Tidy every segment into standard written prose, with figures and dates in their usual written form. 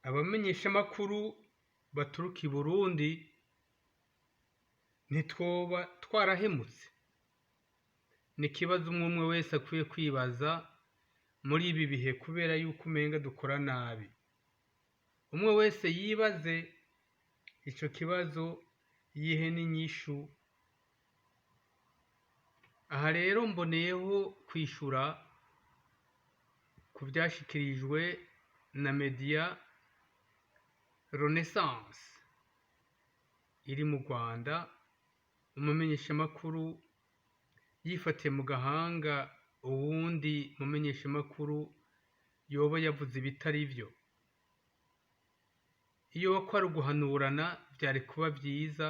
abamenyeshamakuru baturuka i Burundi ntitwoba twarahemutse? Ni ikibazo umwe wese akwiye kwibaza muri ibi bihe, kubera yuko umenga dukora nabi. Umwe wese yibaze ico kibazo, yihe n'inyishu. Aha rero mboneyeho kwishura ku vyashikirijwe na media Renaissance iri mu Rwanda, umumenyeshamakuru yifatiye mu gahanga uwundi mumenyeshamakuru yoba yavuze ibitari vyo. Iyo kwari uguhanurana vyari kuba vyiza,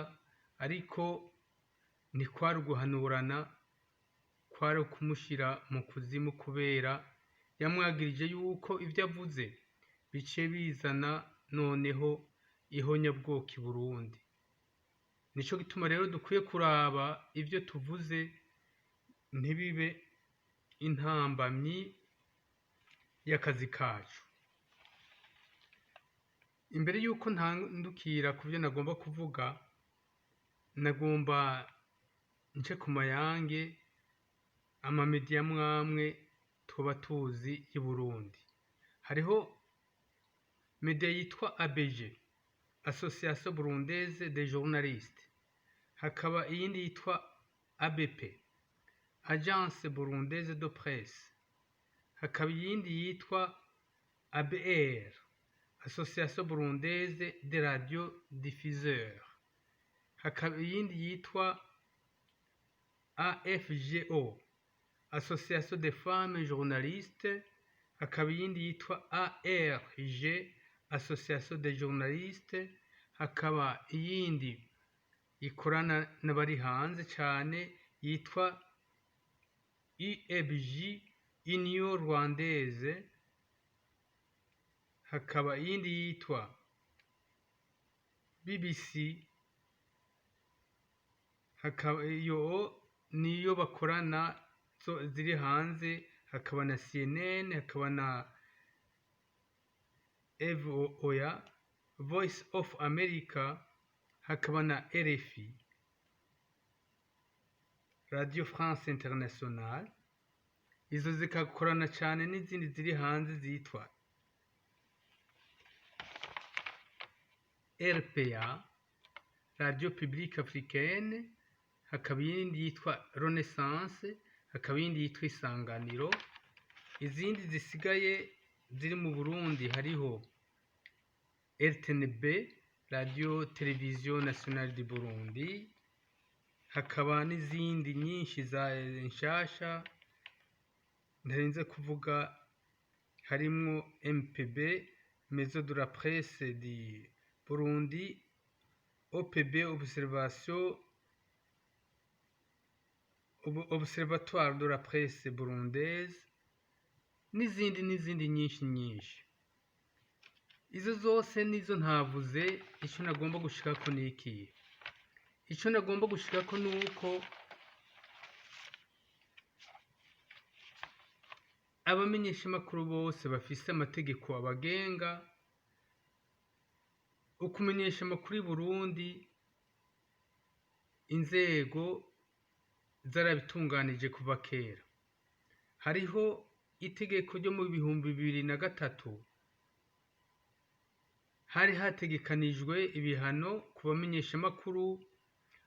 ariko ntikwari uguhanurana, kwari ukumushira mu kuzimu, kubera yamwagirije yuko ivyo avuze bice bizana noneho ihonyabwoko i Burundi. Nico gituma rero dukwiye kuraba ivyo tuvuze ntibibe intambamyi y'akazi kacu. Imbere yuko ntandukira ku vyo nagomba kuvuga, nagomba nce ku mayange amamedia amwamwe tuba tuzi i Burundi. Hariho media yitwa ABG, Association Burundaise des Journalistes. Hakaba iyindi yitwa ABP, Agence Burundaise de Presse. Hakaba iyindi yitwa ABR, Association Burundaise des Radio Diffuseurs. Hakaba iyindi yitwa AFGO, Association des Femmes Journalistes. Hakaba iyindi yitwa ARG, Association des Journalistes. Hakaba iyindi ikorana n'abari hanze cane yitwa UEBJ, Union Rwandaise. Hakaba iyindi yitwa BBC. Hakaba iyo niyo bakorana ziri hanze. Hakaba na CNN, hakaba na VOA, Voice of America, hakaba na RFI, Radio France Internationale. Izo zikakorana cane n'izindi ziri hanze zitwa RPA, Radio Publique Africaine. Hakaba iyindi yitwa Renaissance. Hakaba iyindi yitwa Isanganiro. Izindi zisigaye ziri mu Burundi hariho RTNB, Radio Television Nationale du Burundi. Hakaba n'izindi nyinshi za nshasha ntarinze kuvuga, harimwo MPB, Maison de la Presse du Burundi, OPB, Observatoire de la Presse Burundaise, n'izindi nyinshi. Izo zose nizo ntavuze. Ico nagomba gushikako ni iki? Ico nagomba gushikako nuko abamenyeshamakuru bose bafise amategeko abagenga. Ukumenyesha amakuru i Burundi, inzego zarabitunganije kuva kera. Hariho itegeko ryo mu 2003, hari hategekanijwe ibihano ku bamenyeshamakuru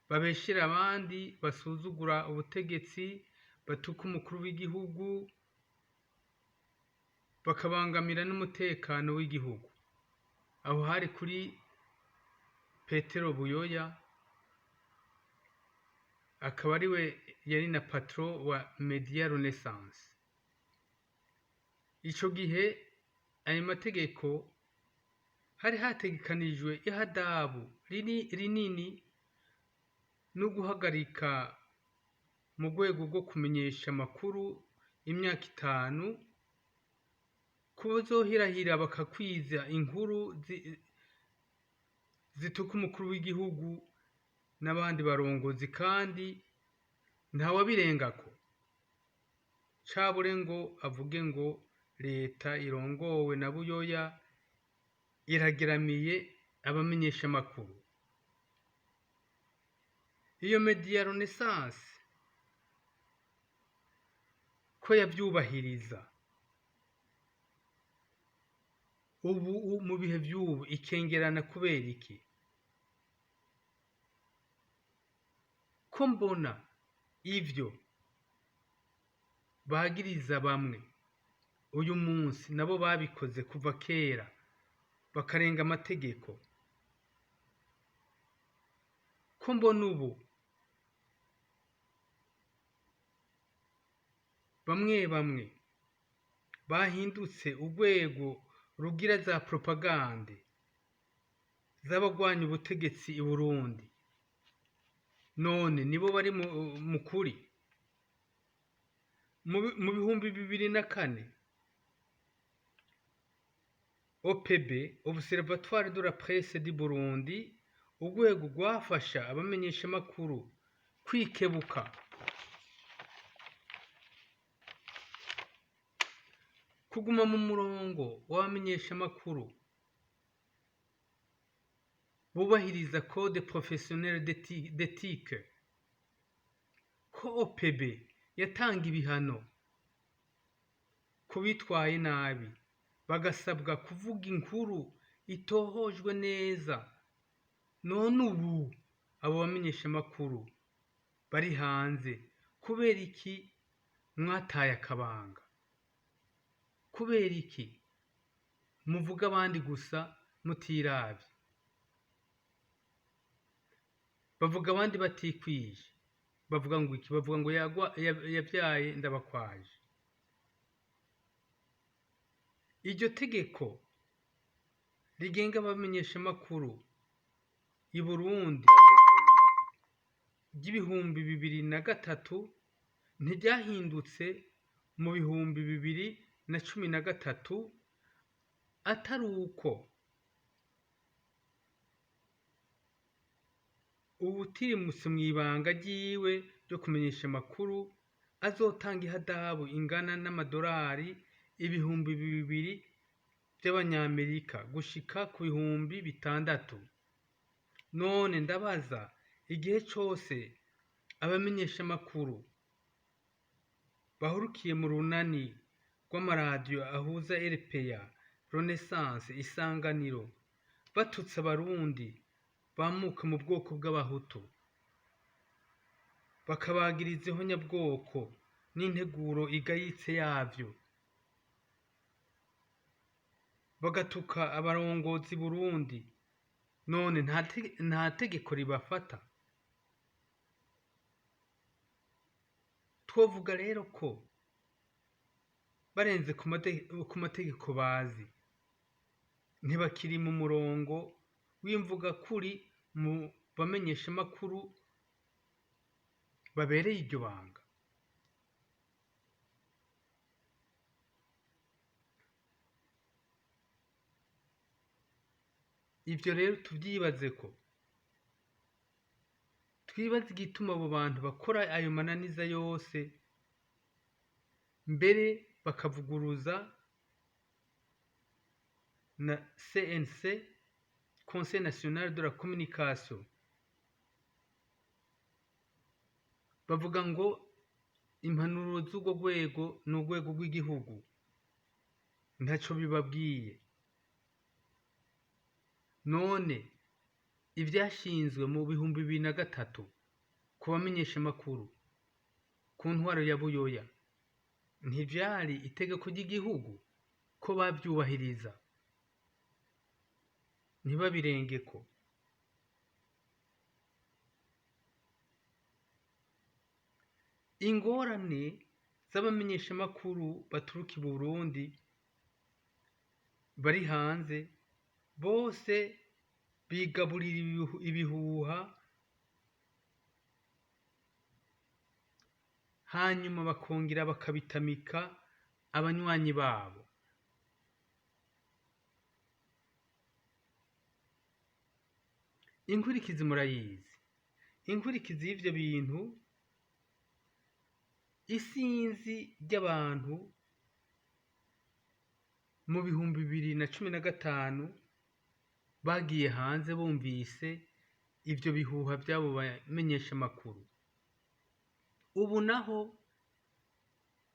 babeshera abandi, basuzugura ubutegetsi, batuka umukuru w'igihugu, bakabangamira n'umutekano w'igihugu. Aho hari kuri Petero Buyoya, akaba ariwe yari na patron wa Media Renaissance. Ico gihe ayo mategeko hari hategekanijwe ihadabu rinini no guhagarika mu rwego rwo kumenyesha amakuru imyaka 5, kuzohirahira bakakwiza inkuru zituka umukuru w'igihugu n'abandi barongozi, kandi ntawabirengako. Cabure ngo avuge ngo leta irongowe na Buyoya irageramiye abamenyeshamakuru. Iyo media Renaissance ko yavyubahiriza ubu mu bihe vy'ubu ikengerana kubera iki? Ko mbona ivyo bagiriza bamwe uyu munsi nabo babikoze kuva kera bakarenga amategeko. Ko mbona ubu bamwe bahindutse urwego rugira za propagande z'abagwanya ubutegetsi i Burundi, none nibo bari mu kuri. Mu bihumbi 2004 OPB, Observatoire de la Presse du Burundi, urwego rwafasha abamenyeshamakuru kwikebuka kuguma mu murongo w'abamenyeshamakuru bubahiriza code professionnelle d'éthique. Ko OPB yatanga ibihano kubitwaye nabi, bagasabwa kuvuga inkuru itohojwe neza. None ubu abo bamenyeshamakuru bari hanze, kubera iki mwataye akabanga? Kubera iki muvuga abandi gusa mutiravye? Bavuga abandi batikwije, bavuga ngo iki? Bavuga ngo yavyaye ndabakwaje. Iryo tegeko rigenga abamenyeshamakuru i Burundi ry'ibihumbi 2003 ntiryahindutse mu bihumbi 2013, atari uko uwutirimutse mw'ibanga ryiwe ryo kumenyesha amakuru azotanga ihadabu ingana n'amadolari 2,000 by'abanyamerika gushika ku 6,000. None ndabaza, igihe cose abamenyeshamakuru bahurukiye mu runani rw'amaradiyo ahuza RPA, Renaissance, Isanganiro batutse abarundi bamuka mu bwoko bw'abahutu, bakabagiriza ihonyabwoko n'integuro igayitse yavyo, bagatuka abarongozi Burundi, none nta tegeko ribafata? Twovuga rero ko barenze ku mategeko bazi, ntibakiri mu murongo w'imvuga kuri mu bamenyeshamakuru babereye iryo banga. Ivyo rero tuvyibaze ko, twibaze igituma abo bantu bakora ayo mananiza yose, mbere bakavuguruza na CNC, Conseil National de la Communication. Bavuga ngo impanuro z'urwo rwego ni urwego rw'igihugu, ntaco bibabwiye. None ivyashinzwe mu bihumbi 2003 ku bamenyeshamakuru ku ntwaro ya Buyoya ntivyari itegeko ry'igihugu ko bavyubahiriza? Ntibabirengeko. Ingorane z'abamenyeshamakuru baturuka i Burundi bari hanze, bose bigaburira ibihuha, hanyuma bakongera bakabitamika abanywanyi babo. Inkurikizi murayizi. Inkurikizi y'ivyo bintu, isinzi ry'abantu mu bihumbi 2015 bagiye hanze bumvise ivyo bihuha by'abo bamenyesha amakuru. Ubu naho